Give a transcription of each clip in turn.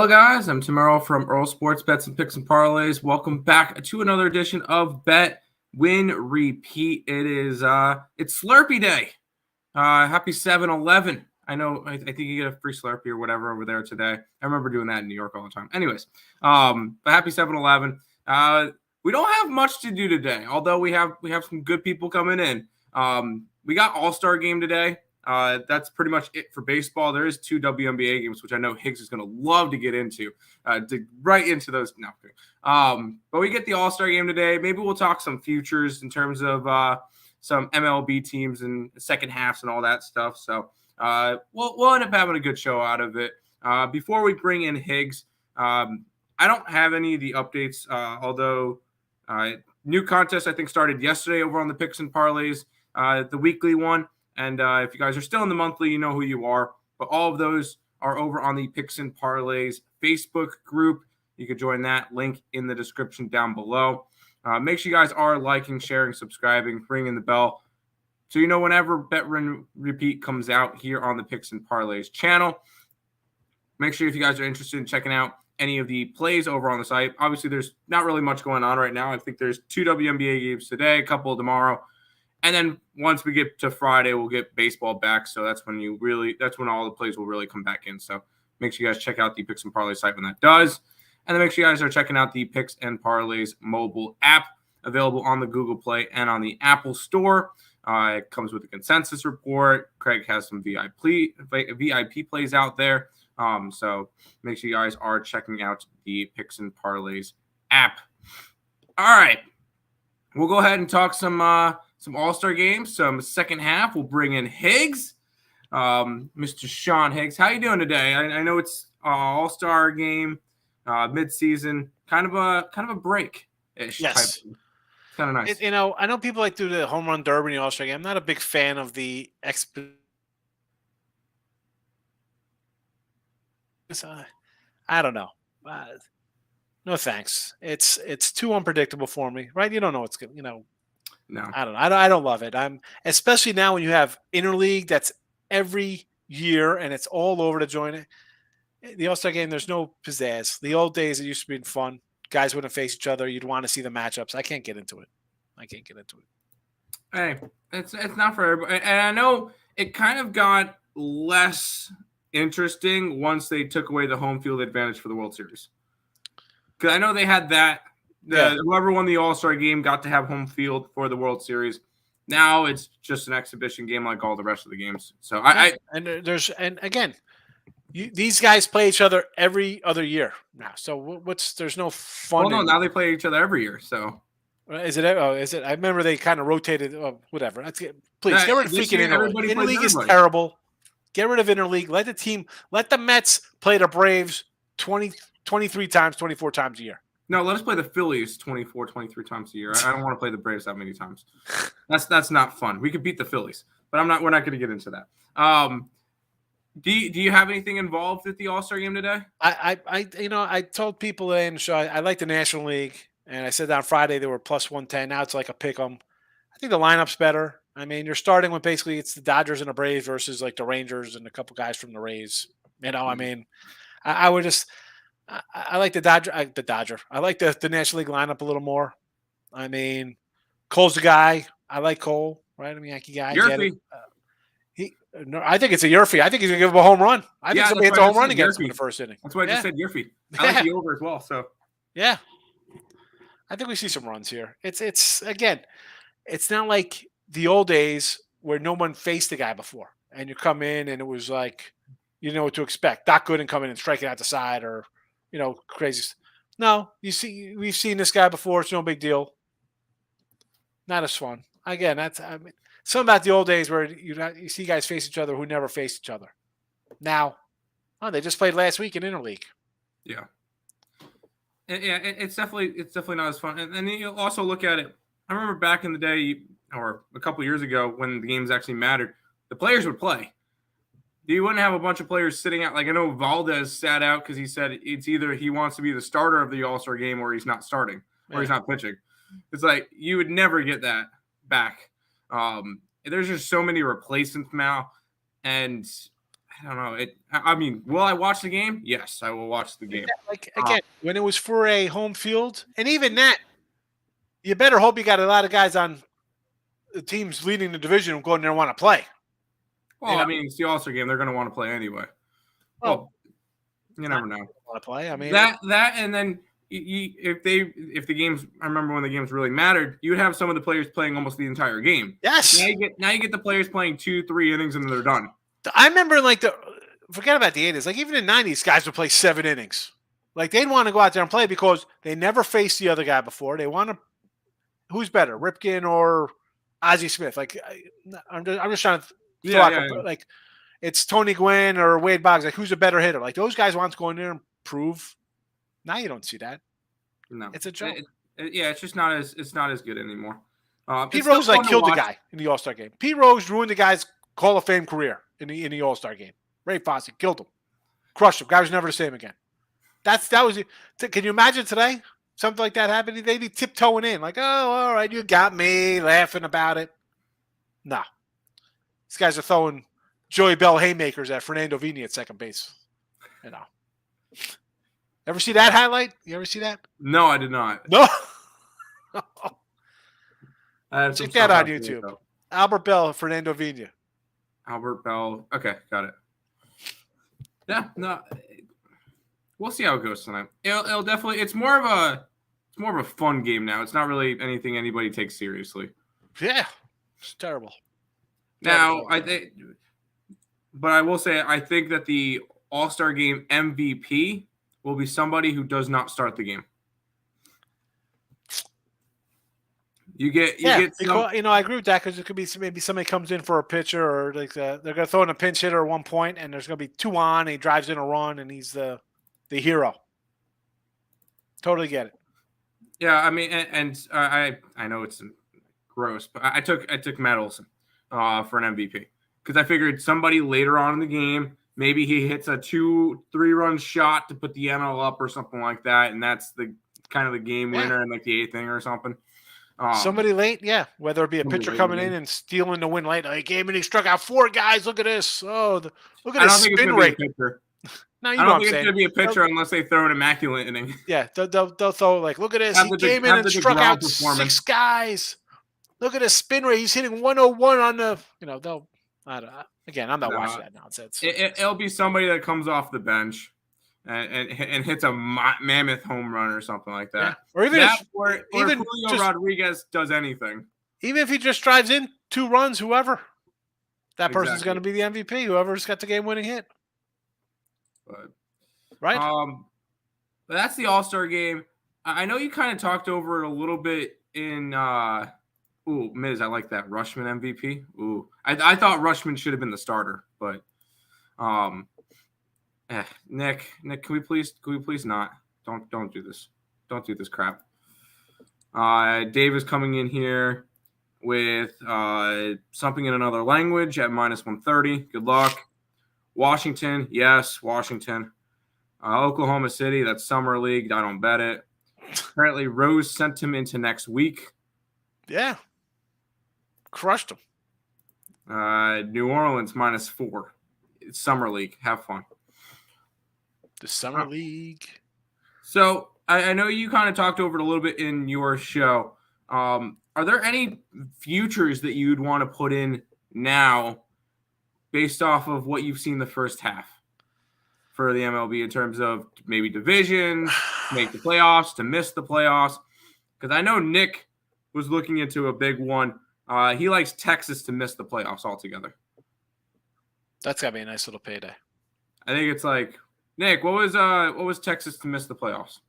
guys, I'm Tim Earl from Earl Sports Bets and Picks and Parlays. Welcome back to another edition of Bet, Win, Repeat. It's Slurpee Day. Happy 7-Eleven. I think you get a free Slurpee or whatever over there today. I remember doing that in New York all the time. Anyways, but happy 7-Eleven. We don't have much to do today, although we have some good people coming in. We got All-Star Game today. That's pretty much it for baseball. There is 2 WNBA games, which I know Higgs is going to love to get into, dig right into those. No, but we get the All-Star Game today. Maybe we'll talk some futures in terms of some MLB teams and second halves and all that stuff. So we'll end up having a good show out of it. Before we bring in Higgs, I don't have any of the updates, although new contest I think started yesterday over on the Picks and Parlays, the weekly one. And if you guys are still in the monthly, you know who you are. But all of those are over on the Picks and Parlays Facebook group. You can join that link in the description down below. Make sure you guys are liking, sharing, subscribing, ringing the bell, so you know whenever Bet Win Repeat comes out here on the Picks and Parlays channel. Make sure if you guys are interested in checking out any of the plays over on the site. Obviously, there's not really much going on right now. I think there's 2 WNBA games today, a couple tomorrow. And then once we get to Friday, we'll get baseball back. So that's when all the plays will really come back in. So make sure you guys check out the Picks and Parlays site when that does. And then make sure you guys are checking out the Picks and Parlays mobile app, available on the Google Play and on the Apple Store. It comes with a consensus report. Craig has some VIP plays out there. So make sure you guys are checking out the Picks and Parlays app. All right. We'll go ahead and talk some All-Star games, some second half. We'll bring in Higgs, Mr. Sean Higgs. How you doing today? I know it's All-Star game, mid-season, kind of a break-ish. Yes, type. Kind of nice. I know people like do the home run derby and the All-Star game. I'm not a big fan of the I don't know. No thanks. It's too unpredictable for me, right? You don't know what's good. No. I don't know. I don't love it. I'm especially now when you have interleague that's every year and it's all over to join it. The All-Star game, there's no pizzazz. The old days, it used to be fun. Guys wouldn't face each other. You'd want to see the matchups. I can't get into it. Hey, it's not for everybody. And I know it kind of got less interesting once they took away the home field advantage for the World Series. Because I know they had that. Whoever won the All-Star game got to have home field for the World Series. Now it's just an exhibition game like all the rest of the games. So these guys play each other every other year now. So there's no fun. Well, no, now they play each other every year. So is it? I remember they kind of rotated. Whatever. Please get rid of freaking interleague. Interleague is terrible. Get rid of interleague. Let the Mets play the Braves 23 times, 24 times a year. No, let us play the Phillies 24, 23 times a year. I don't want to play the Braves that many times. That's not fun. We could beat the Phillies, but we're not going to get into that. Do you have anything involved with the All-Star game today? I told people in the show I like the National League, and I said on Friday they were plus 110. Now it's like a pick 'em. I think the lineup's better. I mean, you're starting with basically it's the Dodgers and the Braves versus like the Rangers and a couple guys from the Rays. I mean, I would just. I like the Dodger. I like the National League lineup a little more. I mean, Cole's the guy. I like Cole, right? I mean, Yankee guy. I think it's a Yurfee. I think he's gonna give him a home run. I think somebody hits a home run against him in the first inning. That's why I just said Yurfee. I like the over as well. So yeah, I think we see some runs here. It's not like the old days where no one faced the guy before, and you come in and it was like you know what to expect. Doc Gooden come in and strike it out the side or. Crazy. No, we've seen this guy before. It's no big deal. Not as fun. Again, something about the old days where you see guys face each other who never faced each other. Now, they just played last week in interleague. Yeah. It's definitely not as fun. And then you also look at it. I remember back in the day, or a couple years ago, when the games actually mattered, the players would play. You wouldn't have a bunch of players sitting out. Like I know Valdez sat out because he said it's either he wants to be the starter of the All-Star game or he's not starting or he's not pitching. It's like you would never get that back. There's just so many replacements now, and I don't know. I mean, will I watch the game? Yes, I will watch the Yeah, game. like again, when it was for a home field, and even that, you better hope you got a lot of guys on the teams leading the division going there and want to play. Well, I mean, it's the All-Star game. They're going to want to play anyway. Well, you never know. Want to play? I mean, that, and then if the games, I remember when the games really mattered, you would have some of the players playing almost the entire game. Yes. Now you get the players playing 2-3 innings and then they're done. I remember forget about the 80s. Like even in the 90s, guys would play 7 innings. Like they'd want to go out there and play because they never faced the other guy before. They want to. Who's better, Ripken or Ozzie Smith? Like I'm just trying to throw out like it's Tony Gwynn or Wade Boggs. Like who's a better hitter? Like those guys want to go in there and prove. Now you don't see that. No, it's a joke. It's just not as good anymore. Pete Rose killed the guy in the All-Star game. Pete Rose ruined the guy's Hall of Fame career in the All-Star game. Ray Fosse killed him, crushed him. Guy was never the same again. That was it. Can you imagine today something like that happening? They'd be tiptoeing in like, oh, all right, you got me, laughing about it. No, these guys are throwing Joey Bell haymakers at Fernando Vini at second base. You know. Ever see that highlight? You ever see that? No, I did not. No. Check that on YouTube. Albert Bell, Fernando Vina. Albert Bell. Okay, got it. Yeah, no. We'll see how it goes tonight. It'll definitely. It's more of a fun game now. It's not really anything anybody takes seriously. Yeah, it's terrible. Now, but I will say I think that the All-Star Game MVP will be somebody who does not start the game. You get I agree with that because it could be maybe somebody comes in for a pitcher or like they're going to throw in a pinch hitter at one point and there's going to be 2 on and he drives in a run and he's the hero. Totally get it. Yeah, I mean, and I know it's gross, but I took Matt Olson for an MVP because I figured somebody later on in the game, maybe he hits a 2-3 run shot to put the NL up or something like that, and that's the kind of the game winner in like the 8th inning or something. Somebody late, yeah. Whether it be a pitcher coming in and stealing the win late. He came in, he struck out 4 guys. Look at this. Oh, look at his spin rate. No, I don't think it's going to be a pitcher unless they throw an immaculate inning. Yeah, they'll throw like, look at this. He came in and struck out 6 guys. Look at his spin rate. He's hitting 101 on the. Again, I'm not watching that nonsense. It'll be somebody that comes off the bench and hits a mammoth home run or something like that. Yeah. Or even Julio Rodriguez does anything. Even if he just drives in 2 runs, whoever, that person's going to be the MVP. Whoever's got the game-winning hit. But, right? But that's the All-Star game. I know you kind of talked over it a little bit in Miz, I like that. Rushman MVP. Ooh. I thought Rushman should have been the starter, but Nick, can we please not? Don't do this. Don't do this crap. Dave is coming in here with something in another language at -130. Good luck. Washington, yes, Washington. Oklahoma City, that's Summer League. I don't bet it. Apparently, Rose sent him into next week. Yeah. Crushed him. New Orleans -4. It's Summer League. Have fun. The Summer League. So I know you kind of talked over it a little bit in your show. Are there any futures that you'd want to put in now based off of what you've seen the first half for the MLB in terms of maybe divisions, make the playoffs, to miss the playoffs? Because I know Nick was looking into a big one. He likes Texas to miss the playoffs altogether. That's got to be a nice little payday. I think it's like, Nick, what was Texas to miss the playoffs?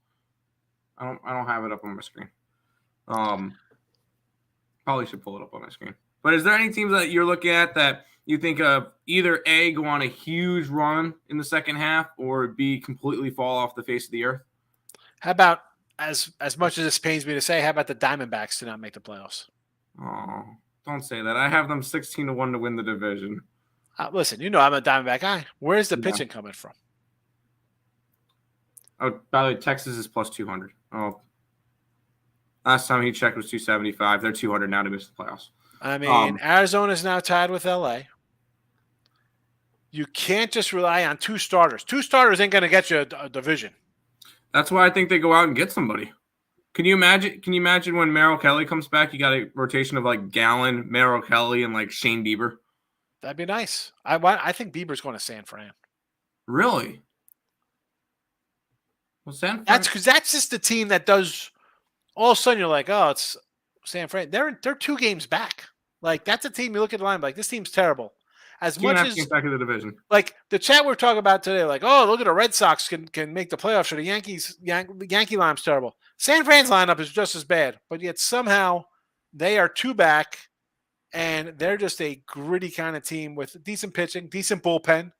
I don't have it up on my screen. Probably should pull it up on my screen. But is there any teams that you're looking at that you think of either A, go on a huge run in the second half, or B, completely fall off the face of the earth? How about, as much as this pains me to say, how about the Diamondbacks to not make the playoffs? Oh, don't say that. I have them 16-1 to win the division. Listen, I'm a Diamondback guy. Where's the pitching coming from? Oh, by the way, Texas is +200. Oh, last time he checked was 275. They're 200 now to miss the playoffs. I mean, Arizona's now tied with LA. You can't just rely on 2 starters. 2 starters ain't going to get you a division. That's why I think they go out and get somebody. Can you imagine? Can you imagine when Merrill Kelly comes back? You got a rotation of like Gallen, Merrill Kelly, and like Shane Bieber. That'd be nice. I think Bieber's going to San Fran. Really? Well, San Fran. That's just the team that does. All of a sudden, you're like, oh, it's San Fran. They're 2 games back. Like that's a team you look at the line like this team's terrible. As 2.5 much as games back in the division. like the chat we're talking about today, like, oh, look at the Red Sox can make the playoffs, or the Yankee lineup's terrible. San Fran's lineup is just as bad, but yet somehow they are 2 back, and they're just a gritty kind of team with decent pitching, decent bullpen.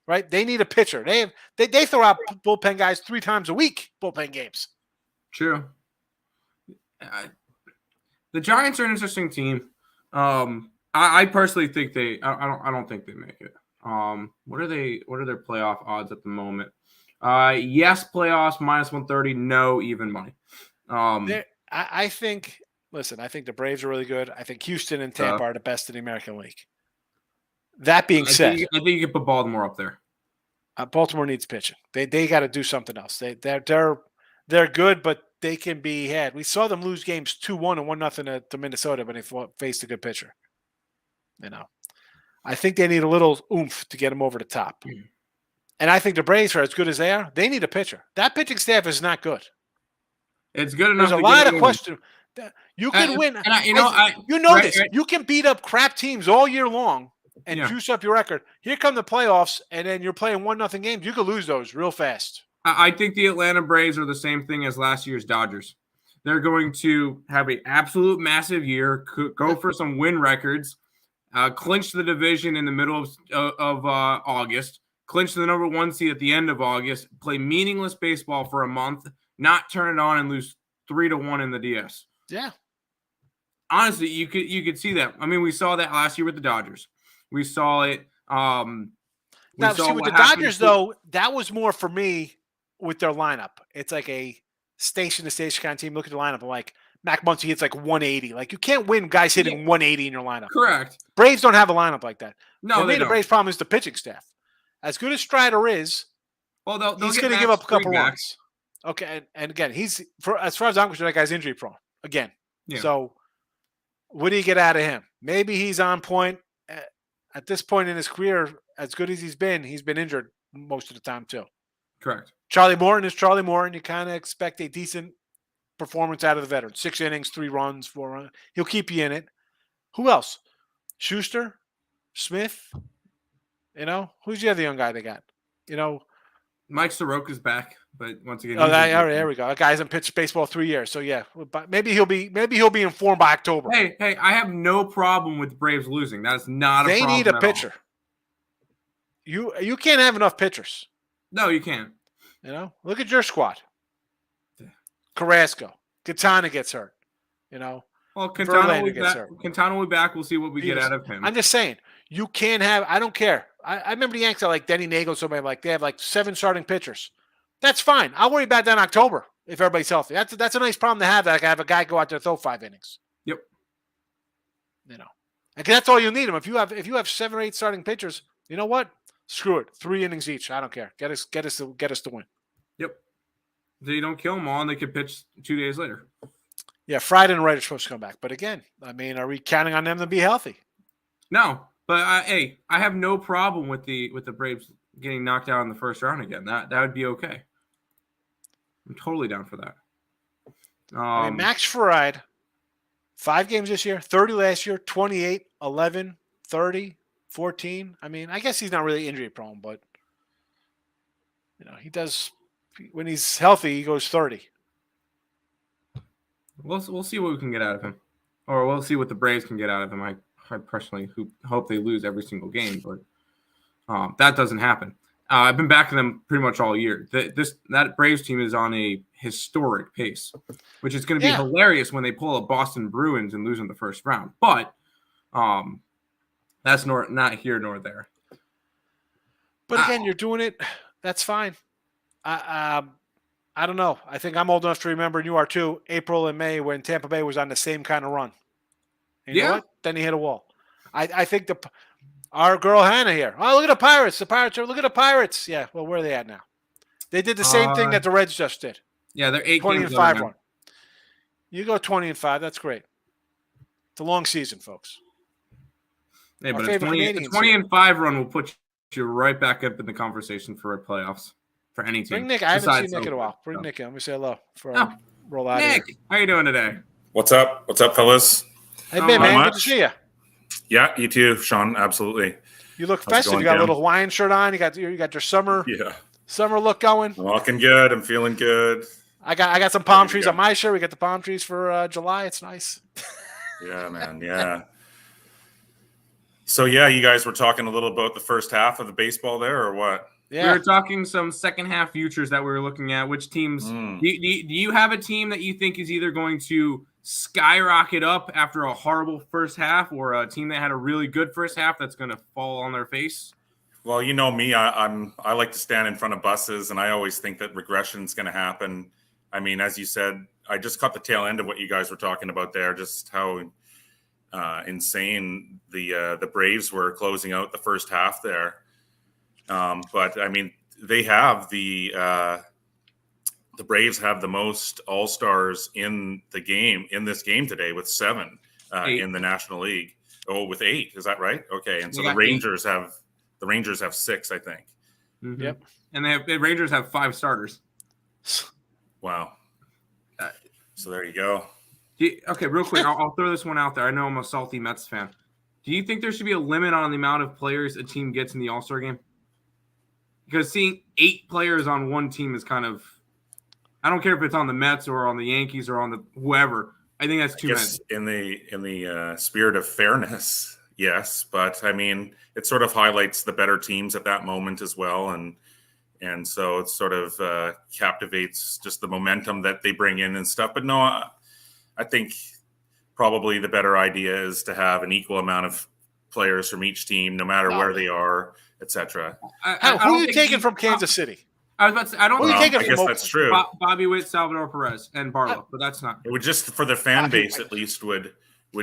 Right? They need a pitcher. They throw out bullpen guys 3 times a week. Bullpen games. True. The Giants are an interesting team. I personally think I don't think they make it. What are their playoff odds at the moment? Yes, playoffs -130. No, even money. I think. Listen, I think the Braves are really good. I think Houston and Tampa are the best in the American League. That being said, I think you can put Baltimore up there. Baltimore needs pitching. They got to do something else. They're good, but they can be had. We saw them lose games 2-1 and 1-0 to Minnesota when they faced a good pitcher. I think they need a little oomph to get them over the top. And I think the Braves are as good as they are. They need a pitcher. That pitching staff is not good. It's good enough. There's a lot of questions. You can win. This. You can beat up crap teams all year long and juice up your record. Here come the playoffs, and then you're playing 1-0 games. You could lose those real fast. I think the Atlanta Braves are the same thing as last year's Dodgers. They're going to have an absolute massive year, go for some win records, clinch the division in the middle of August, clinch the number 1 seed at the end of August, play meaningless baseball for a month, not turn it on and lose 3-1 in the DS. Yeah. Honestly, you could see that. I mean, we saw that last year with the Dodgers. We saw it. With the Dodgers, though, that was more for me with their lineup. It's like a station-to-station kind of team. Look at the lineup. Like, Mac Muncy hits like 180. Like, you can't win guys hitting 180 in your lineup. Correct. Braves don't have a lineup like that. No, for me, the Braves' problem is the pitching staff. As good as Strider is, they'll he's going to give up a couple runs. Okay, and again, as far as I'm concerned, that guy's injury prone. Again. Yeah. So, what do you get out of him? Maybe he's on point. At this point in his career, as good as he's been injured most of the time too. Correct. Charlie Morton is Charlie Morton. You kind of expect a decent performance out of the veteran. 6 innings, 3 runs, 4 runs. He'll keep you in it. Who else? Schuster? Smith? Who's the other young guy they got? Mike Soroka's back, but once again, there we go. That guy hasn't pitched baseball 3 years, so yeah, maybe he'll be informed by October. Hey, I have no problem with the Braves losing. That's not a problem. They need a pitcher. You can't have enough pitchers. No, you can't. Look at your squad. Carrasco, Quintana gets hurt. Well, Quintana will be back. We'll see what we get out of him. I'm just saying, you can't have. I don't care. I remember the Yankees like Denny Nagel, somebody like they have like 7 starting pitchers. That's fine. I'll worry about that in October if everybody's healthy. That's a nice problem to have. That I have a guy go out there and throw 5 innings. Yep. And that's all you need them. If you have 7 or 8 starting pitchers, you know what? Screw it. 3 innings each. I don't care. Get us to win. Yep. They don't kill them all, and they could pitch 2 days later. Yeah, Friday and Wright are supposed to come back. But again, I mean, are we counting on them to be healthy? No, but I have no problem with the Braves getting knocked out in the first round again. That would be okay. I'm totally down for that. Max Fried, 5 games this year, 30 last year, 28, 11, 30, 14. I mean, I guess he's not really injury prone, but he does when he's healthy, he goes 30. We'll see what we can get out of him, or we'll see what the Braves can get out of him. I personally hope they lose every single game, but that doesn't happen. I've been backing them pretty much all year. That Braves team is on a historic pace, which is going to be hilarious when they pull up Boston Bruins and lose in the first round. But that's not here nor there. But again, you're doing it. That's fine. I don't know. I think I'm old enough to remember, and you are too, April and May when Tampa Bay was on the same kind of run. And you know what? Then he hit a wall. I think Our girl Hannah here. Oh, look at the Pirates. The Pirates are. Look at the Pirates. Yeah. Well, where are they at now? They did the same thing that the Reds just did. Yeah, they're 8 games 20-5 run. You go 20-5. That's great. It's a long season, folks. Hey, but a 20-5 run will put you right back up in the conversation for playoffs for any team. Bring Nick. I haven't seen Nick in a while. Bring Nick in. Let me say hello for roll out Nick, here. how you doing today? What's up? What's up, fellas? Hey, man. Good to see you. Yeah, you too, Sean. Absolutely. You look festive. You got a little Hawaiian shirt on. You got your summer look going. I'm walking good. I'm feeling good. I got some palm trees on my shirt. We got the palm trees for July. It's nice. Yeah, man. Yeah. So, you guys were talking a little about the first half of the baseball there, or what? Yeah. We were talking some second half futures that we were looking at. Which teams? Do you have a team that you think is either going to skyrocket up after a horrible first half, or a team that had a really good first half that's going to fall on their face? Well, you know me. I like to stand in front of buses, and I always think that regression is going to happen. I mean, as you said, I just caught the tail end of what you guys were talking about there, just how insane the Braves were closing out the first half there. But I mean, they have the Braves have the most All-Stars in this game today with 7 in the National League. Oh, with 8, is that right? Okay, and so the Rangers have 6, I think. Mm-hmm. Yep, and the Rangers have 5 starters. Wow. So there you go. Okay, real quick, I'll throw this one out there. I know I'm a salty Mets fan. Do you think there should be a limit on the amount of players a team gets in the All-Star game? Because seeing 8 players on one team is kind of, I don't care if it's on the Mets or on the Yankees or on the whoever. I think that's too many. In the spirit of fairness, yes, but I mean, it sort of highlights the better teams at that moment as well, and so it sort of captivates just the momentum that they bring in and stuff. But no, I think probably the better idea is to have an equal amount of players from each team, no matter where they are, etc. Who are you taking from Kansas City? I was about to say, I don't. I guess that's true. Bobby Witt, Salvador Perez, and Barlow, but that's not. It would just for the fan base at least would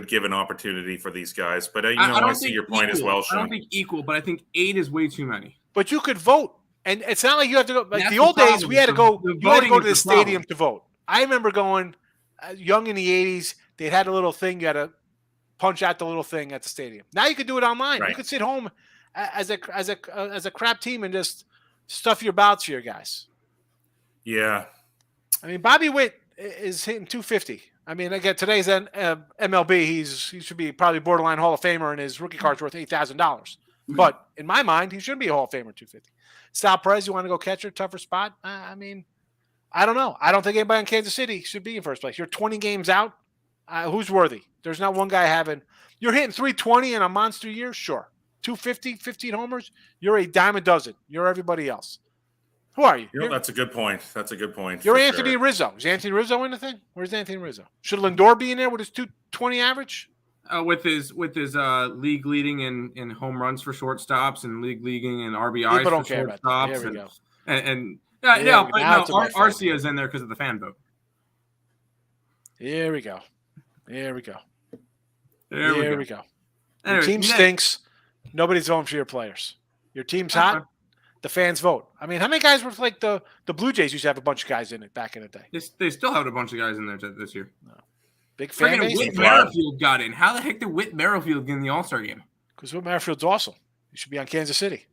give an opportunity for these guys. But I see your point as well, Sean. I don't think equal, but I think 8 is way too many. But you could vote, and it's not like you have to go. Like the old days, we had to go. You had to go to the stadium to vote. I remember going young in the 80s. They had a little thing. You had to punch out the little thing at the stadium. Now you could do it online. Right. You could sit home as a crap team and just stuff your bouts for your guys. Yeah. I mean, Bobby Witt is hitting 250. I mean, again, today's MLB. He should be probably borderline Hall of Famer, and his rookie card's worth $8,000. But in my mind, he shouldn't be a Hall of Famer 250. Sal Perez, you want to go catcher, tougher spot? I mean, I don't know. I don't think anybody in Kansas City should be in first place. You're 20 games out. Who's worthy? There's not one guy having. You're hitting 320 in a monster year? Sure. 250, 15 homers? You're a dime a dozen. You're everybody else. Who are you? That's a good point. That's a good point. You're Anthony Rizzo. Is Anthony Rizzo in the thing? Where's Anthony Rizzo? Should Lindor be in there with his 220 average? With his league leading in home runs for shortstops and league leading in RBIs People don't for care shortstops. About that. There we go. And Arcia's in there because of the fan vote. Here we go. There we go. Your team stinks. Nobody's voting for your players. Your team's hot. The fans vote. I mean, how many guys were like the Blue Jays used to have a bunch of guys in it back in the day? They still have a bunch of guys in there this year. No. Big fan base. Whit Merrifield got in. How the heck did Whit Merrifield get in the All-Star game? Because Whit Merrifield's awesome. He should be on Kansas City.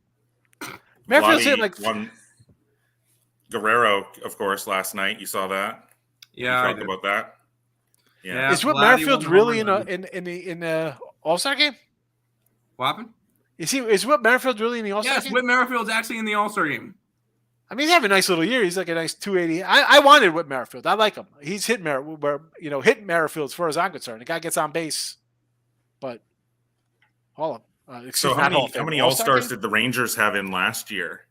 Merrifield's hit like Guerrero, of course, last night. You saw that? Yeah, I talked about that. Yeah. Is Whit Merrifield really in the All-Star game? What happened? Is Whit Merrifield really in the All-Star game? Yes, Whit Merrifield's actually in the All-Star game. I mean, he's having a nice little year. He's like a nice 280. I wanted Whit Merrifield. I like him. He's hit Merrifield as far as I'm concerned. The guy gets on base, but how many All-Stars did the Rangers have in last year?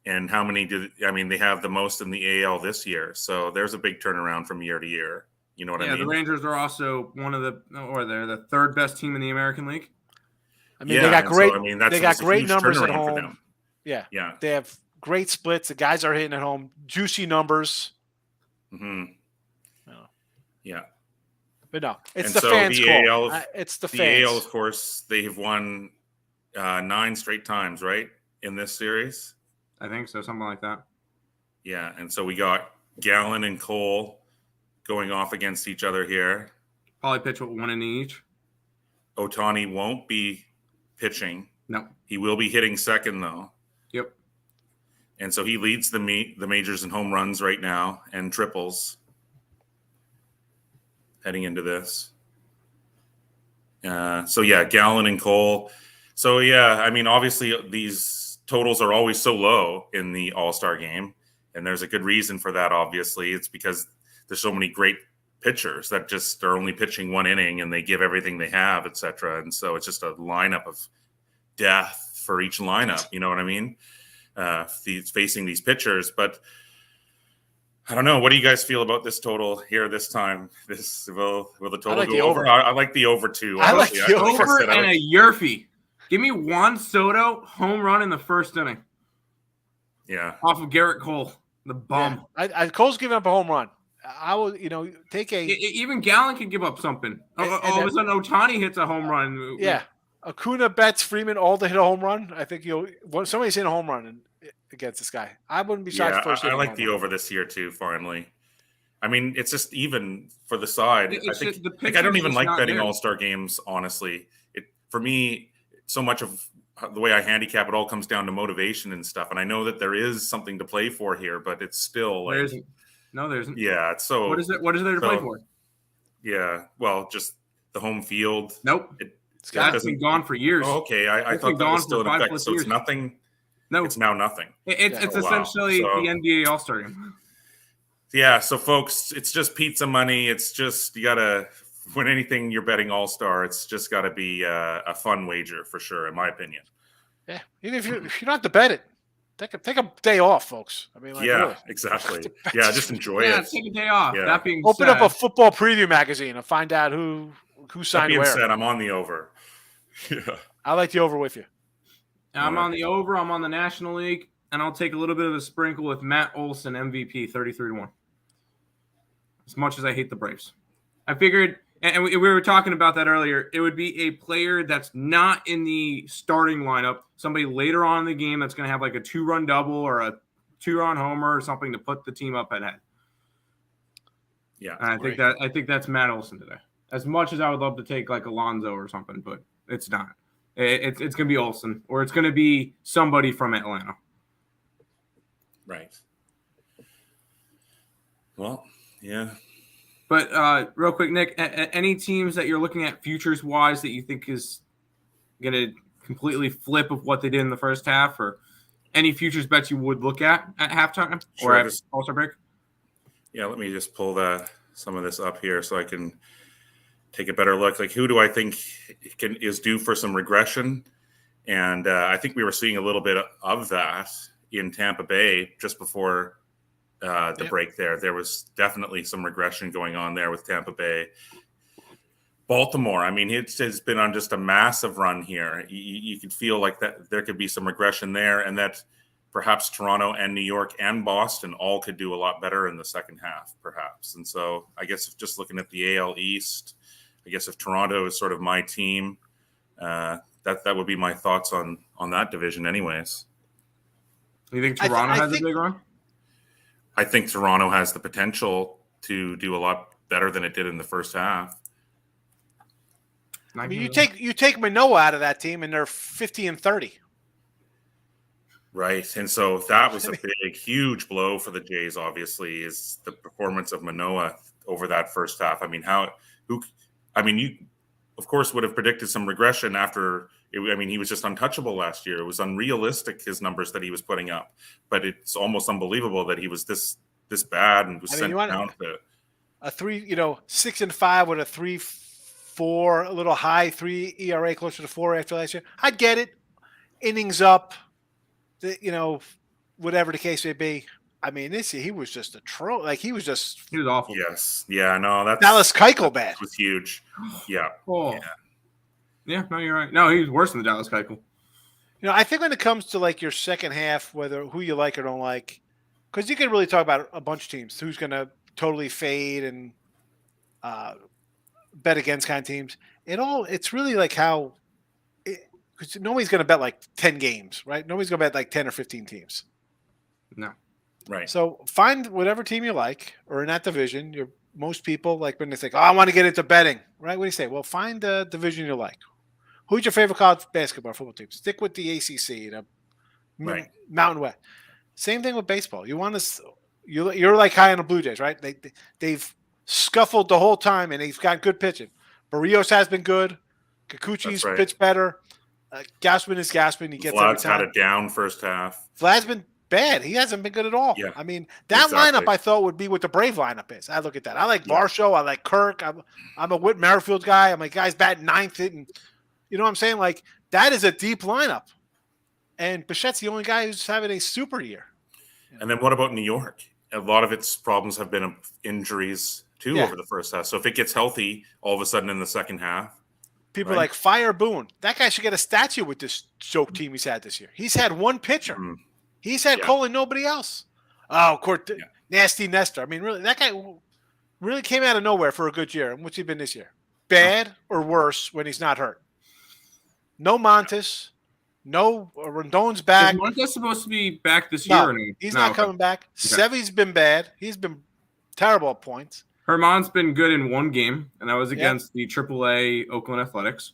And how many they have the most in the AL this year. So there's a big turnaround from year to year. You know what I mean? Yeah, the Rangers are also they're the third best team in the American League. I mean, they got great. They got great numbers at home. Yeah. They have great splits. The guys are hitting at home. Juicy numbers. Mm-hmm. Yeah. But no, it's the fans' call. It's the fans. The AL, of course, they have won 9 straight times, right, in this series. I think so, something like that. Yeah, and so we got Gallen and Cole going off against each other here. Probably pitch with one in each. Ohtani won't be pitching. No. He will be hitting second, though. Yep. And so he leads the majors in home runs right now and triples heading into this. So, yeah, Gallen and Cole. So, yeah, I mean, obviously these totals are always so low in the All-Star game. And there's a good reason for that, obviously. It's because there's so many great pitchers that just are only pitching one inning and they give everything they have, et cetera. And so it's just a lineup of death for each lineup. You know what I mean? Facing these pitchers. But I don't know. What do you guys feel about this total here this time? Will the total like go the over? over. I like the over too. I like the Over and a Yerfie. Give me Juan Soto home run in the first inning. Yeah. Off of Garrett Cole, the bum. Yeah. Cole's giving up a home run. I will, take a. Even Gallen could give up something. All of a sudden, Ohtani hits a home run. Yeah. Acuna, Betts, Freeman, all to hit a home run. I think somebody's hitting a home run against this guy. I wouldn't be shocked. I like the over this year too. Finally, I mean, it's just even for the side. I don't even like betting All-Star games. Honestly, for me, so much of the way I handicap it all comes down to motivation and stuff. And I know that there is something to play for here, but it's still like there isn't. No, there isn't. Yeah, it's so. What is it? What is there to play for? Yeah, well, just the home field. Nope. That's been gone for years. Oh, okay, I thought that was still in effect. So it's nothing. No, it's now nothing. It's essentially the NBA All-Star game. Yeah, so folks, it's just pizza money. It's just you gotta when anything you're betting All-Star, it's just got to be a fun wager for sure, in my opinion. Yeah, even if you don't have to bet it, take a day off, folks. I mean, really. Exactly. Yeah, just enjoy it. Yeah, take a day off. Yeah. That being open up a football preview magazine and find out who signed where. Said, I'm on the over. Yeah, I like the over with you. I'm on the over. I'm on the National League, and I'll take a little bit of a sprinkle with Matt Olson MVP 33-1. As much as I hate the Braves, I figured. And we were talking about that earlier. It would be a player that's not in the starting lineup, somebody later on in the game that's going to have like a 2-run double or a 2-run homer or something to put the team up ahead. Yeah, and I think that's Matt Olson today. As much as I would love to take like Alonso or something, but it's not. It's going to be Olson, or it's going to be somebody from Atlanta. Right. Well, yeah. But real quick, Nick, any teams that you're looking at futures-wise that you think is going to completely flip of what they did in the first half, or any futures bets you would look at halftime or at All-Star break? Yeah, let me just pull some of this up here so I can take a better look. Like, who do I think is due for some regression? And I think we were seeing a little bit of that in Tampa Bay just before the break there. There was definitely some regression going on there with Tampa Bay. Baltimore, I mean, it has been on just a massive run here. You could feel like that there could be some regression there, and that perhaps Toronto and New York and Boston all could do a lot better in the second half, perhaps. And so I guess if just looking at the AL East, I guess if Toronto is sort of my team, that would be my thoughts on that division anyways. You think Toronto has a big run? I think Toronto has the potential to do a lot better than it did in the first half. I mean, you take Manoah out of that team, and they're 50-30. Right, and so that was a big, huge blow for the Jays. Obviously, is the performance of Manoah over that first half. I mean, you, of course, would have predicted some regression after. He was just untouchable last year. It was unrealistic, his numbers that he was putting up. But it's almost unbelievable that he was this bad and was sent down to a 6-5 with a 3.4, a little high 3 ERA, closer to 4 after last year. I'd get it. Innings up, whatever the case may be. I mean, this year he was just a troll. Like he was awful. Yes, yeah, no, that's Dallas Keuchel bad. Was huge. Yeah. Oh. Yeah, no, you're right. No, he was worse than the Dallas Keuchel. I think when it comes to like your second half, who you like or don't like, because you can really talk about a bunch of teams who's going to totally fade and bet against kind of teams. It's really like how because nobody's going to bet like 10 games, right? Nobody's going to bet like 10 or 15 teams. No. Right. So find whatever team you like, or in that division. Most people, like when they think, "Oh, I want to get into betting," right? What do you say? Well, find a division you like. Who's your favorite college basketball football team? Stick with the ACC, the Right. Mountain West. Same thing with baseball. You want to, you're like high on the Blue Jays, right? They've scuffled the whole time, and they've got good pitching. Barrios has been good. Kikuchi's right. pitched better. Gausman is Gausman. He gets every Vlad's time. had it down first half. Vlad's been bad. He hasn't been good at all. Yeah, I mean, that exactly. lineup I thought would be what the Brave lineup is. I look at that. I like Varsho. I like Kirk. I'm a Whit Merrifield guy. I'm like, guys batting ninth. And you know what I'm saying? Like, that is a deep lineup. And Bichette's the only guy who's having a super year. And then what about New York? A lot of its problems have been injuries too over the first half. So if it gets healthy all of a sudden in the second half. People are like, fire Boone. That guy should get a statue with this choke team he's had this year. He's had one pitcher. Mm-hmm. He's had Cole and nobody else. Oh, of course, nasty Nestor. I mean, really, that guy really came out of nowhere for a good year. And what's he been this year? Bad or worse when he's not hurt? No Montes. No, Rendon's back. Is Montes supposed to be back this year? No, he's not coming back. Okay. Sevy's been bad. He's been terrible at points. Herman's been good in one game, and that was against the AAA Oakland Athletics.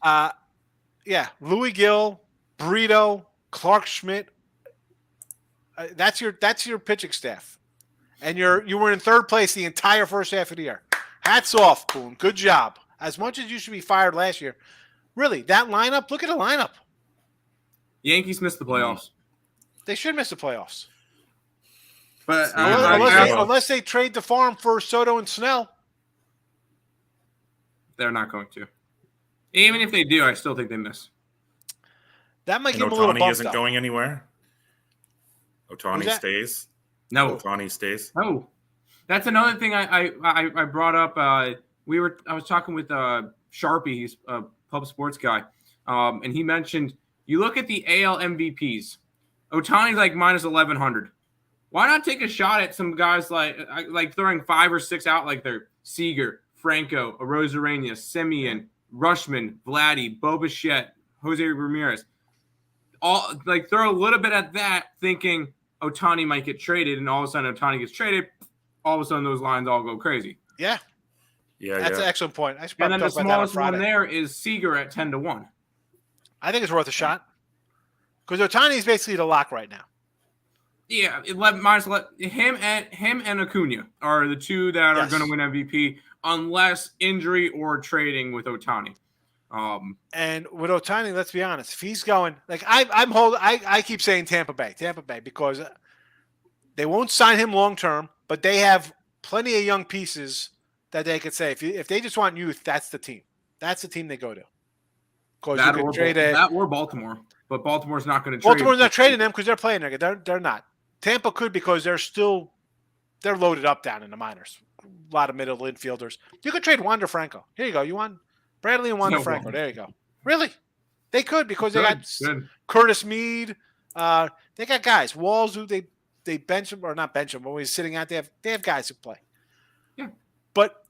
Louis Gill, Brito, Clark Schmidt. That's your pitching staff, and you were in third place the entire first half of the year. Hats off, Boone. Good job. As much as you should be fired last year, really, that lineup. Look at the lineup. Yankees missed the playoffs. They should miss the playoffs. But unless they trade the farm for Soto and Snell, they're not going to. Even if they do, I still think they miss. That might give them a little bump. Ohtani isn't going anywhere. Ohtani stays. No, Ohtani stays. No, that's another thing I brought up. I was talking with Sharpie. He's a pub sports guy, and he mentioned you look at the AL MVPs. Ohtani's like minus 1,100. Why not take a shot at some guys like throwing 5 or 6 out like they're Seager, Franco, Arozarena, Semien, Rushman, Vladdy, Bo Bichette, Jose Ramirez. All like throw a little bit at that, thinking Ohtani might get traded, and all of a sudden Ohtani gets traded. All of a sudden those lines all go crazy. Yeah, that's an excellent point. And then the smallest one there is Seager at 10-1. I think it's worth a shot because Ohtani is basically the lock right now. Yeah, him and Acuna are the two that are going to win MVP unless injury or trading with Ohtani. And with Ohtani, let's be honest, if he's going like I keep saying Tampa Bay because they won't sign him long term, but they have plenty of young pieces that they could say if they just want youth, that's the team. That's the team they go to. Because you can trade that or Baltimore, but Baltimore's not going to trade. Baltimore's not trading them because they're playing there. They're not. Tampa could because they're loaded up down in the minors. A lot of middle infielders. You could trade Wander Franco. Here you go. You want Bradley and Wander Franco. There you go. Really? They could because they got Curtis Mead. They got guys. Walls who they bench him or not bench him, but when he's sitting out, they have guys who play. Yeah. But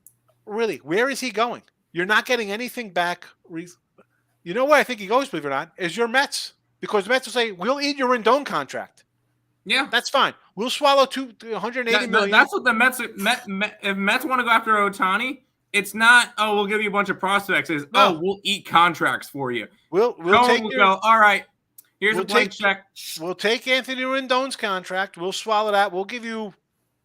really, where is he going? You're not getting anything back. You know where I think he goes, believe it or not, is your Mets. Because the Mets will say, we'll eat your Rendon contract. Yeah. That's fine. We'll swallow $180 million. That's what the Mets if Mets want to go after Ohtani, it's not, we'll give you a bunch of prospects. It's, we'll eat contracts for you. We'll go, all right, here's a blank check. We'll take Anthony Rendon's contract. We'll swallow that. We'll give you,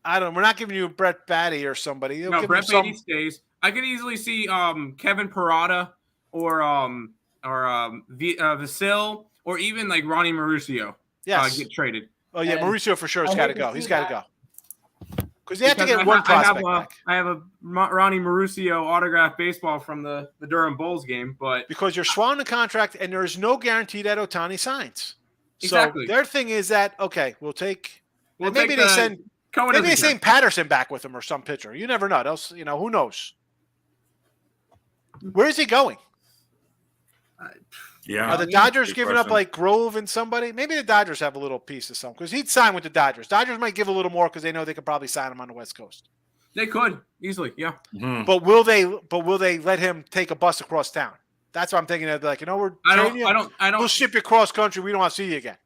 we're not giving you Brett Batty or somebody. Brett Batty stays. I could easily see Kevin Parada or Vasil or even like Ronnie Mauricio get traded. Oh, yeah, Mauricio for sure has got to go. He's got to go. Because they have to get one prospect back. I have a Ronnie Mauricio autographed baseball from the Durham Bulls game. But because you're swallowing the contract and there is no guarantee that Ohtani signs. Exactly. So their thing is that, okay, maybe they send Patterson back with him or some pitcher. You never know. Who knows? Where is he going? Yeah. Are the Dodgers giving up like Grove and somebody? Maybe the Dodgers have a little piece of something because he'd sign with the Dodgers. Dodgers might give a little more because they know they could probably sign him on the West Coast. They could easily, yeah. Mm-hmm. But will they let him take a bus across town? That's what I'm thinking. Of like, we're I trading you. don't. We'll ship you cross country. We don't want to see you again.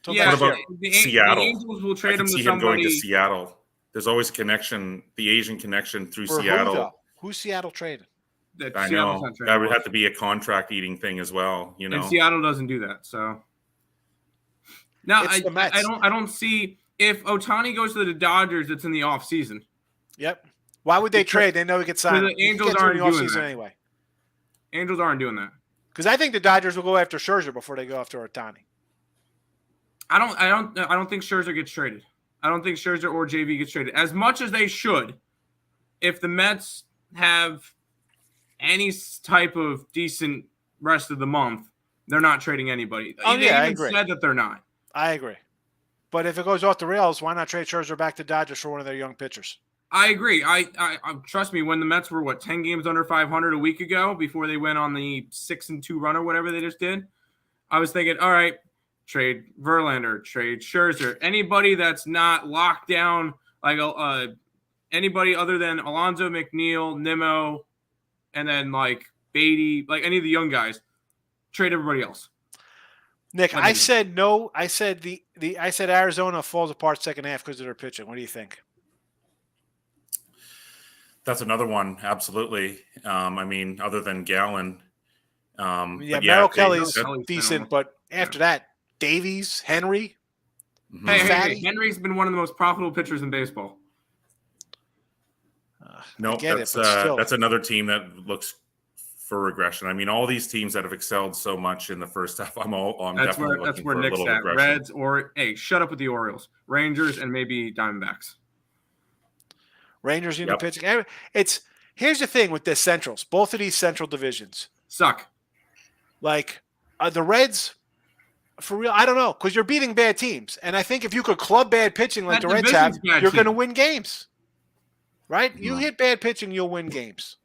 Till Yeah, next What about year. the Seattle? Angels will I trade can him to see him going to somebody. Seattle. There's always a connection, the Asian connection through For Seattle. who, though? Who's Seattle trading? That I Seattle's know not trading that would him. have to be a contract eating thing as well. And Seattle doesn't do that. So now It's the Mets. I don't see if Ohtani goes to the Dodgers. It's in the off season. Yep. Why would they trade? They know he could sign. The Angels aren't doing season that anyway. Angels aren't doing that. Because I think the Dodgers will go after Scherzer before they go after Ohtani. I don't think Scherzer gets traded. I don't think Scherzer or JV gets traded as much as they should. If the Mets have any type of decent rest of the month, they're not trading anybody. Oh, they I even agree. said that they're not. I agree. But if it goes off the rails, why not trade Scherzer back to Dodgers for one of their young pitchers? I agree. I trust me. When the Mets were 10 games under 500 a week ago, before they went on the 6-2 run or whatever they just did, I was thinking, all right, trade Verlander, trade Scherzer, anybody that's not locked down, like anybody other than Alonso, McNeil, Nimmo, and then like Beatty, like any of the young guys, trade everybody else. Nick, I said no. I said I said Arizona falls apart second half because of their pitching. What do you think? That's another one. Absolutely. I mean, other than Gallen. Merrill Kelly's Kelly's decent, but after that, Davies, Henry. Mm-hmm. Hey, Henry's been one of the most profitable pitchers in baseball. No, that's another team that looks for regression. I mean, all these teams that have excelled so much in the first half, I'm definitely looking for a little regression. Reds or shut up with the Orioles, Rangers, and maybe Diamondbacks. Rangers unit pitching. Here's the thing with the Centrals. Both of these Central divisions suck. Like the Reds, for real, I don't know, because you're beating bad teams, and I think if you could club bad pitching like the Reds have, you're going to win games. Right? You hit bad pitching, you'll win games.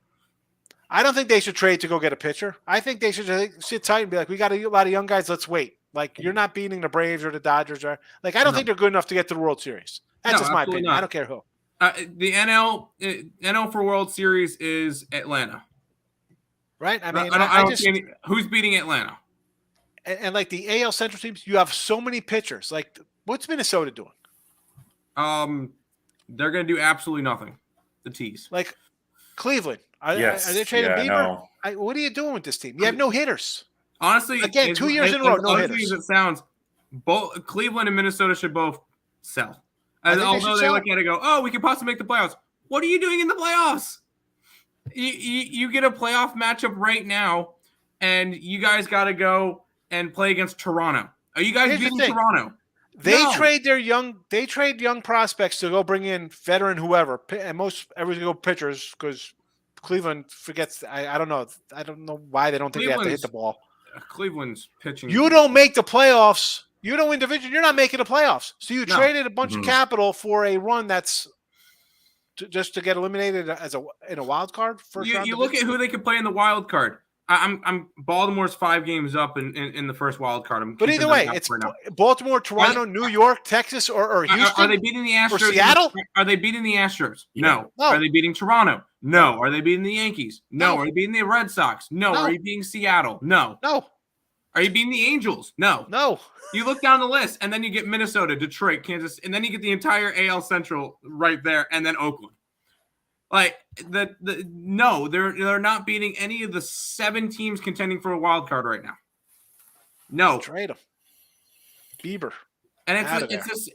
I don't think they should trade to go get a pitcher. I think they should sit tight and be like, we got a lot of young guys. Let's wait. Like, you're not beating the Braves or the Dodgers. I don't think they're good enough to get to the World Series. That's just my opinion. Not. I don't care who. The NL for World Series is Atlanta. Right? I mean, I don't see who's beating Atlanta. And like the AL Central teams, you have so many pitchers. Like, what's Minnesota doing? They're going to do absolutely nothing. The T's. Like Cleveland. Are they trading Bieber? No. What are you doing with this team? You have no hitters. Honestly, again, 2 years in a row, no hitters. As it sounds, both Cleveland and Minnesota should both sell. Although they look at it and go, oh, we could possibly make the playoffs. What are you doing in the playoffs? You get a playoff matchup right now, and you guys got to go and play against Toronto. Are you guys beating Toronto? They trade young prospects to go bring in veteran whoever, and everyone's go pitchers because Cleveland forgets. I don't know. I don't know why they don't think they have to hit the ball. Cleveland's pitching. You don't make the playoffs. You don't win division. You're not making the playoffs. So you traded a bunch of capital for a run that's just to get eliminated in a wild card. You look at who they could play in the wild card. I'm Baltimore's 5 games up in the first wild card. But either way, it's Baltimore, Toronto, New York, Texas, or Houston. Are they beating the Astros? Or Seattle? Are they beating the Astros? No. Are they beating Toronto? No. Are they beating the Yankees? No. Are they beating the Red Sox? No. Are you beating Seattle? No. Are you beating the Angels? No. You look down the list, and then you get Minnesota, Detroit, Kansas, and then you get the entire AL Central right there, and then Oakland. Like they're not beating any of the 7 teams contending for a wild card right now. No, trade them. Bieber, and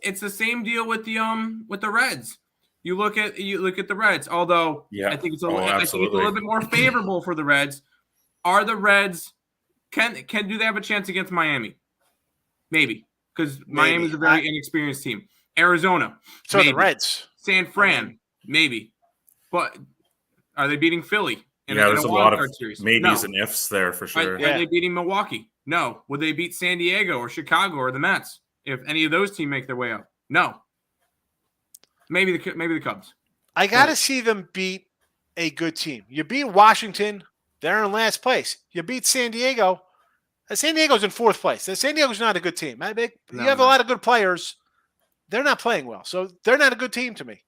it's the same deal with the Reds. You look at the Reds. Although I think it's a little bit more favorable for the Reds. Are the Reds do they have a chance against Miami? Maybe because Miami's a very inexperienced team. Arizona, so maybe. The Reds, San Fran, maybe. But are they beating Philly? There's a lot of maybes and ifs there for sure. Are they beating Milwaukee? No. Would they beat San Diego or Chicago or the Mets if any of those teams make their way up? No. Maybe the Cubs. I got to see them beat a good team. You beat Washington, they're in last place. You beat San Diego. San Diego's in 4th place. San Diego's not a good team. You have a lot of good players. They're not playing well, so they're not a good team to me.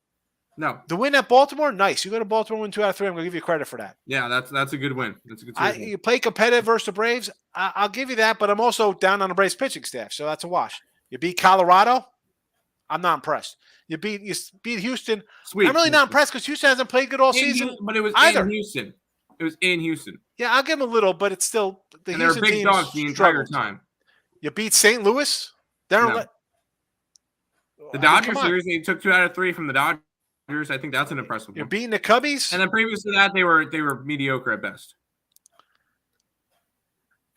No. The win at Baltimore, nice. You go to Baltimore, win 2 out of 3. I'm going to give you credit for that. Yeah, that's a good win. That's a good series win. You play competitive versus the Braves. I'll give you that, but I'm also down on the Braves pitching staff, so that's a wash. You beat Colorado. I'm not impressed. You beat Houston. Sweet. I'm really not impressed because Houston hasn't played good all season. But it was either. in Houston. It was in Houston. Yeah, I'll give them a little, but it's still and they're big dogs the entire time. You beat St. Louis. The Dodgers series, they took 2 out of 3 from the Dodgers. I think that's an impressive one. You're beating the Cubbies. And then previous to that, they were mediocre at best.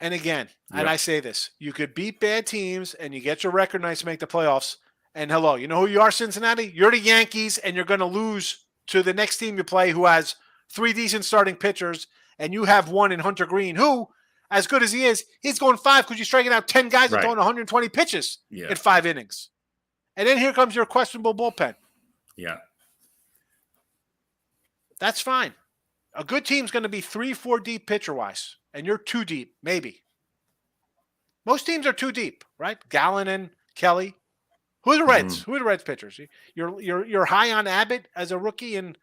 And again, and I say this, you could beat bad teams and you get your record nice to make the playoffs. And hello, you know who you are, Cincinnati? You're the Yankees, and you're going to lose to the next team you play who has 3 decent starting pitchers, and you have one in Hunter Green, who, as good as he is, he's going 5 because you're striking out 10 guys and throwing 120 pitches in 5 innings. And then here comes your questionable bullpen. Yeah. That's fine. A good team's going to be 3-4 deep pitcher-wise, and you're 2 deep, maybe. Most teams are 2 deep, right? Gallen and Kelly. Who are the Reds? Who are the Reds pitchers? You're high on Abbott as a rookie and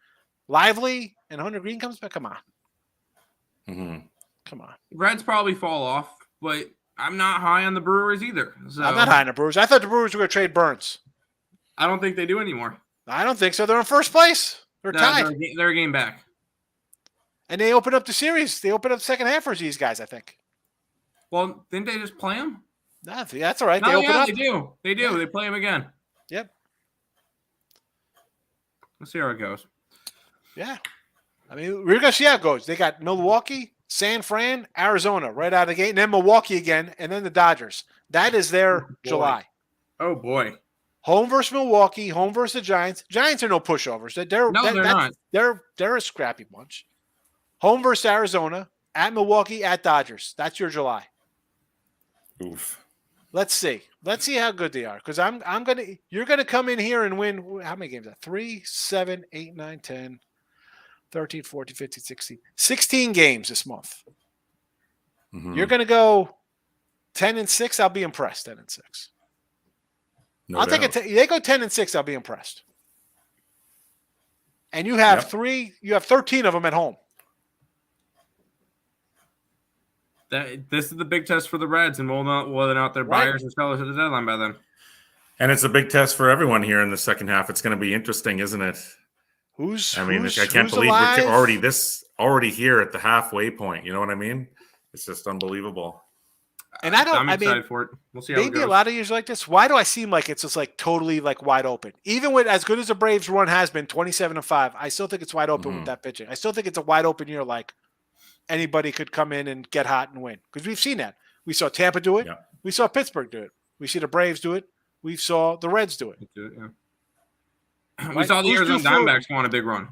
Lively, and Hunter Green comes back. Come on. Come on. Reds probably fall off, but I'm not high on the Brewers either. So I'm not high on the Brewers. I thought the Brewers were going to trade Burns. I don't think they do anymore. I don't think so. They're in first place. They're tied. They're a game back. And they opened up the series. They opened up the second half for these guys, I think. Well, didn't they just play them? That's all right. No, they open up. They do. They do. Yeah. They play them again. Yep. Let's see how it goes. Yeah. I mean, we're going to see how it goes. They got Milwaukee, San Fran, Arizona right out of the gate, and then Milwaukee again, and then the Dodgers. That is their July. Oh, boy. Home versus Milwaukee, home versus the Giants. Giants are no pushovers. They're not. They're a scrappy bunch. Home versus Arizona, at Milwaukee, at Dodgers. That's your July. Oof. Let's see. Let's see how good they are. Because you're gonna come in here and win. How many games? 3, 7, 8, 9, 10, 13, 14, 15, 16. 16 games this month. You're gonna go 10-6. I'll be impressed. 10-6. No I'll doubt. take it. They go 10-6. I'll be impressed. And you have 13 of them at home. This is the big test for the Reds, and whether or not they're buyers or sellers at the deadline by then. And it's a big test for everyone here in the second half. It's going to be interesting, isn't it? I can't believe we're already here at the halfway point. You know what I mean? It's just unbelievable. And I'm excited for it. We'll see how it maybe goes. A lot of years like this. Why do I seem like it's just like totally like wide open? Even with as good as the Braves run has been, 27-5, I still think it's wide open with that pitching. I still think it's a wide open year. Like anybody could come in and get hot and win because we've seen that. We saw Tampa do it. Yeah. We saw Pittsburgh do it. We see the Braves do it. We saw the Reds do it. Right? We saw the Arizona Diamondbacks go on a big run.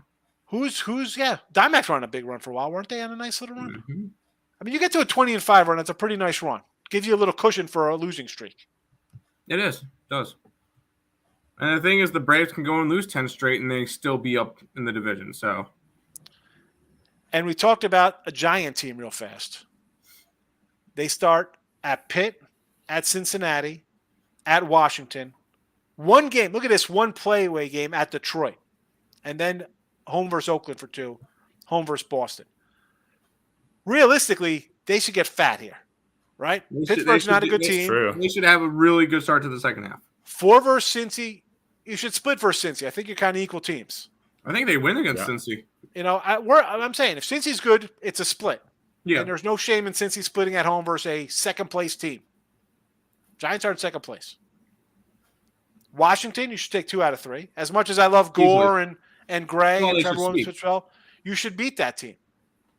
Diamondbacks were on a big run for a while, weren't they? On a nice little run. I mean, you get to a 20-5 run. That's a pretty nice run. Gives you a little cushion for a losing streak. It is. It does. And the thing is, the Braves can go and lose 10 straight and they still be up in the division. So, and we talked about a Giant team real fast. They start at Pitt, at Cincinnati, at Washington. One game. Look at this one play-away game at Detroit. And then home versus Oakland for 2. Home versus Boston. Realistically, they should get fat here. Right? Pittsburgh's not a good team. True. They should have a really good start to the second half. 4 versus Cincy. You should split versus Cincy. I think you're kind of equal teams. I think they win against Cincy. You know, I'm saying if Cincy's good, it's a split. Yeah. And there's no shame in Cincy splitting at home versus a second-place team. Giants are in second place. Washington, you should take 2 out of 3. As much as I love Gore and Gray and Trevor Williams-Fitzgerald, you should beat that team.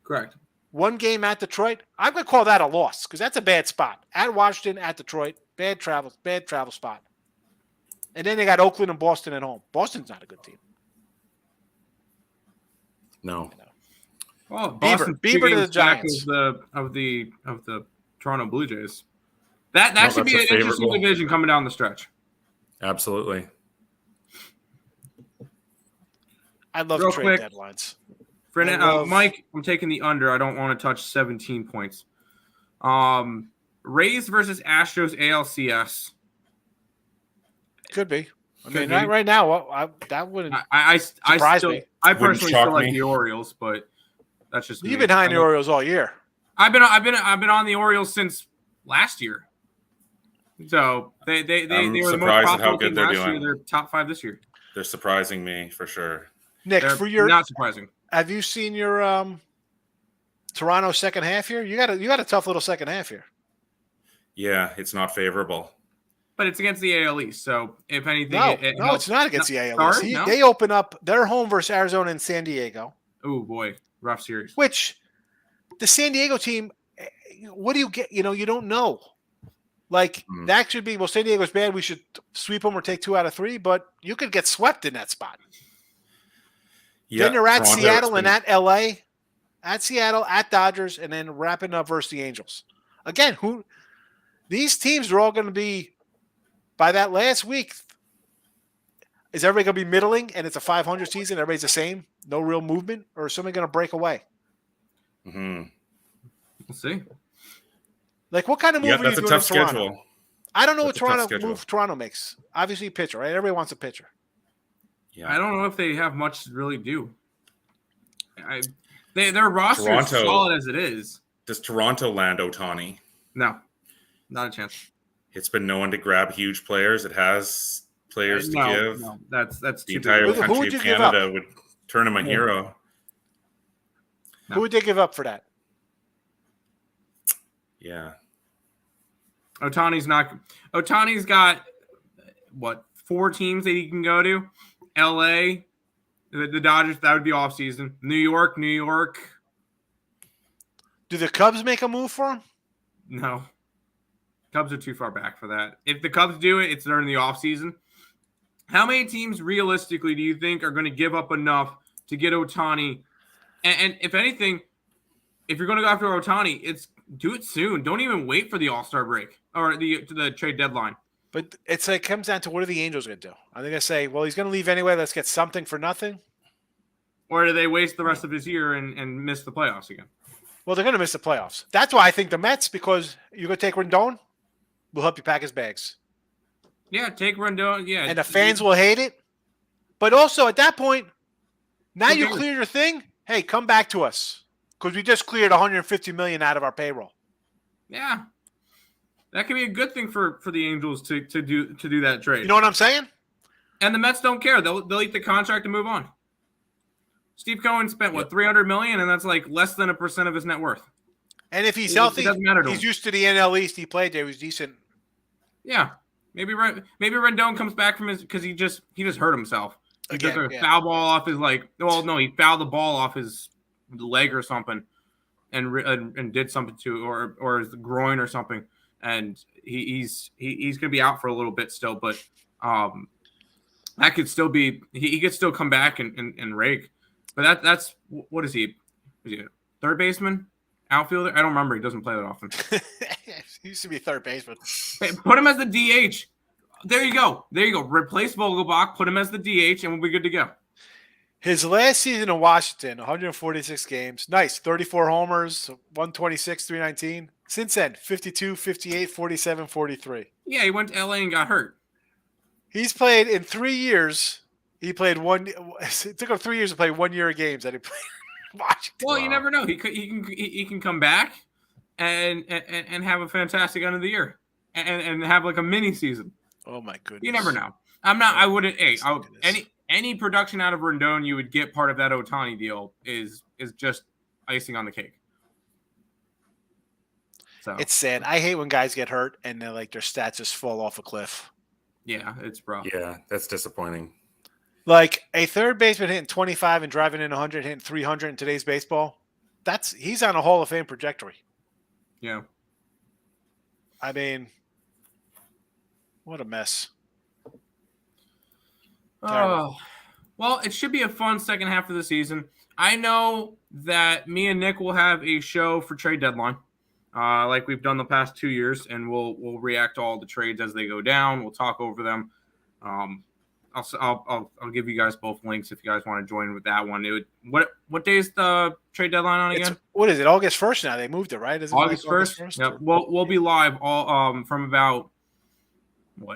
Correct. 1 game at Detroit, I'm going to call that a loss because that's a bad spot. At Washington, at Detroit, bad travel spot. And then they got Oakland and Boston at home. Boston's not a good team. No. Well, Boston Bieber to the Giants of the Toronto Blue Jays. That should be an interesting division coming down the stretch. Absolutely. I love trade deadlines. Mike, I'm taking the under. I don't want to touch 17 points. Rays versus Astros ALCS. Could be. I mean, right now, that wouldn't surprise me. I personally still like me. the Orioles, but that's just You've been high on the Orioles all year. I've been on the Orioles since last year. So they were the most at how profitable good team they're last year. doing. They're top 5 this year. They're surprising me for sure. Nick, They're not surprising. Have you seen your Toronto second half here? You got a tough little second half here. Yeah, it's not favorable. But it's against the AL East, so if anything, no, it's not against the AL East. No? They open up their home versus Arizona and San Diego. Oh boy, rough series. Which the San Diego team, what do you get? You don't know. Like that should be. Well, San Diego's bad. We should sweep them or take 2 out of 3. But you could get swept in that spot. Yeah, then they're at Toronto, Seattle and at LA, at Seattle, at Dodgers, and then wrapping up versus the Angels. Again, these teams are all going to be by that last week. Is everybody going to be middling and it's a 500 season? Everybody's the same, no real movement, or is somebody going to break away? We'll see. Like, what kind of move are you that's doing a tough in Toronto? schedule. I don't know what Toronto makes. Obviously, pitcher, right? Everybody wants a pitcher. Yeah, I don't know if they have much to really do. Their roster is solid as it is. Does Toronto land Ohtani? No, not a chance. It's been known to grab huge players. It has players to give. No, that's the too entire big. country of Canada would turn him a hero. No. Who would they give up for that? Yeah. Ohtani's got what, 4 teams that he can go to? LA, the Dodgers, that would be off season. New York. Do the Cubs make a move for him? No. Cubs are too far back for that. If the Cubs do it, it's during the off season. How many teams realistically do you think are going to give up enough to get Ohtani? And if anything, if you're going to go after Ohtani, do it soon. Don't even wait for the All-Star break or the trade deadline. But it comes down to, what are the Angels going to do? Are they going to say, well, he's going to leave anyway, let's get something for nothing? Or do they waste the rest of his year and miss the playoffs again? Well, they're going to miss the playoffs. That's why I think the Mets, because you're going to take Rendon, will help you pack his bags. Yeah, take Rendon. Yeah. And the fans will hate it. But also, at that point, now you clear your thing, hey, come back to us. Because we just cleared $150 million out of our payroll. Yeah. That could be a good thing for the Angels to do that trade. You know what I'm saying? And the Mets don't care. They'll eat the contract and move on. Steve Cohen spent $300 million, and that's like less than 1% of his net worth. And if he's healthy, it doesn't matter to him. He's used to the NL East. He played there. He was decent. Yeah, maybe Rendon comes back from because he just hurt himself. He took a foul ball off his he fouled the ball off his leg or something, and did something to or his groin or something. And he's going to be out for a little bit still, but that could still be he could still come back and rake. But that's what is he? Is he a third baseman, outfielder? I don't remember. He doesn't play that often. He used to be third baseman. Hey, put him as the DH. There you go. Replace Vogelbach. Put him as the DH, and we'll be good to go. His last season in Washington, 146 games. Nice. 34 homers, 126, 319. Since then, 52, 58, 47, 43. Yeah, he went to LA and got hurt. He's played in 3 years. He played one. It took him 3 years to play 1 year of games that he played in Washington. Well, you never know. He can come back and have a fantastic end of the year and have like a mini season. Oh my goodness! You never know. I wouldn't. Any production out of Rendon you would get part of that Ohtani deal is just icing on the cake. So it's sad. I hate when guys get hurt and they're like their stats just fall off a cliff. Yeah, it's rough. Yeah, that's disappointing. Like a third baseman hitting 25 and driving in 100, hitting 300 in today's baseball. He's on a Hall of Fame trajectory. Yeah. I mean, what a mess. Oh, well, it should be a fun second half of the season. I know that me and Nick will have a show for trade deadline, like we've done the past 2 years, and we'll react to all the trades as they go down. We'll talk over them. I'll give you guys both links if you guys want to join with that one. What day is the trade deadline on again? What is it? August 1st now. They moved it, right? August 1st? Yep. We'll be live all from about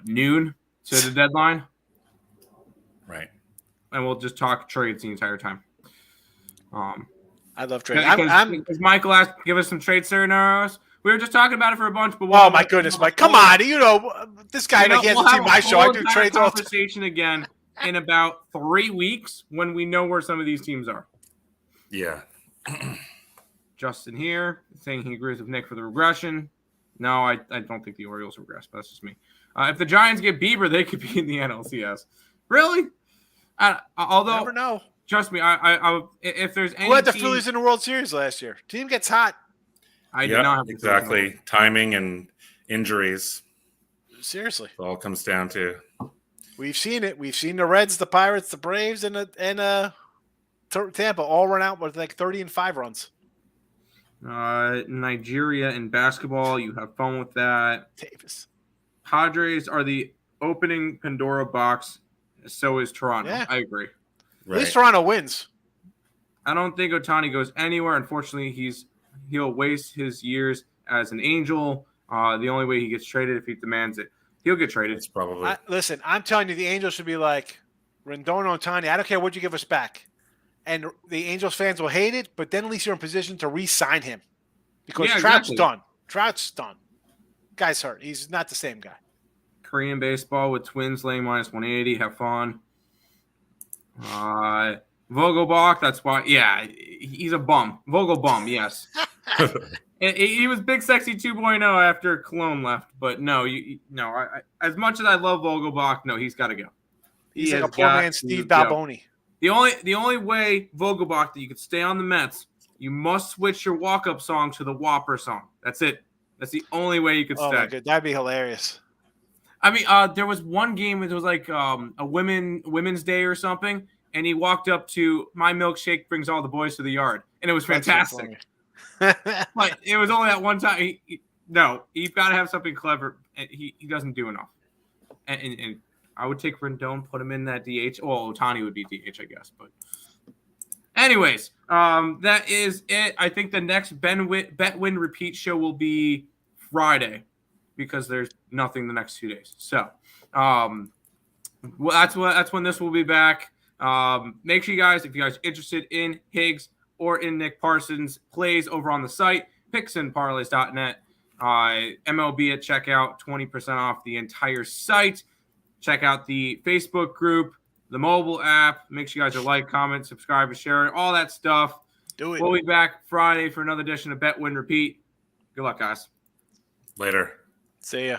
noon to the deadline. and we'll just talk trades the entire time. I love trades. Because Michael asked, give us some trade scenarios. We were just talking about it for a bunch, but oh my goodness, Mike! Come on, this guy he hasn't seen my show. I do trades all the time. Conversation again in about 3 weeks when we know where some of these teams are. Yeah. Justin here saying he agrees with Nick for the regression. No, I don't think the Orioles regress, but that's just me. If the Giants get Bieber, they could be in the NLCS. Really? Although, never know. Trust me, I if there's any who had the team, Phillies in the World Series last year? Team gets hot. I did not have exactly timing and injuries. Seriously, it all comes down to. We've seen it. We've seen the Reds, the Pirates, the Braves, and Tampa all run out with like 30 and 5 runs. Nigeria in basketball, you have fun with that. Davis. Padres are the opening Pandora box. So is Toronto. Yeah. I agree. Right. At least Toronto wins. I don't think Ohtani goes anywhere. Unfortunately, he'll waste his years as an Angel. The only way he gets traded if he demands it. He'll get traded. It's probably. Listen, I'm telling you, the Angels should be like, Rendon, Ohtani, I don't care what you give us back. And the Angels fans will hate it, but then at least you're in position to re-sign him. Because Trout's done. Trout's done. Guy's hurt. He's not the same guy. Korean baseball with Twins laying minus 180. Have fun. Vogelbach, that's why. Yeah, he's a bum. Vogelbum, yes. He was Big Sexy 2.0 after Cologne left, but no, as much as I love Vogelbach, no, he's got to go. He's like a poor man Steve Balboni. The only way Vogelbach that you could stay on the Mets, you must switch your walk-up song to the Whopper song. That's it. That's the only way you could stay. Oh my God, that'd be hilarious. I mean, there was one game. It was like a Women's Day or something, and he walked up to "My milkshake brings all the boys to the yard," and it was fantastic. But it was only that one time. You've got to have something clever. He doesn't do enough. And I would take Rendon, put him in that DH. Well, Ohtani would be DH, I guess. But anyways, that is it. I think the next Bet Win Repeat show will be Friday because there's nothing the next 2 days. So that's when this will be back. Make sure you guys, if you guys are interested in Higgs or in Nick Parsons, plays over on the site, picksandparlays.net. MLB at checkout, 20% off the entire site. Check out the Facebook group, the mobile app. Make sure you guys are like, comment, subscribe, and share it, all that stuff. Do it. We'll be back Friday for another edition of Bet Win Repeat. Good luck, guys. Later. See ya.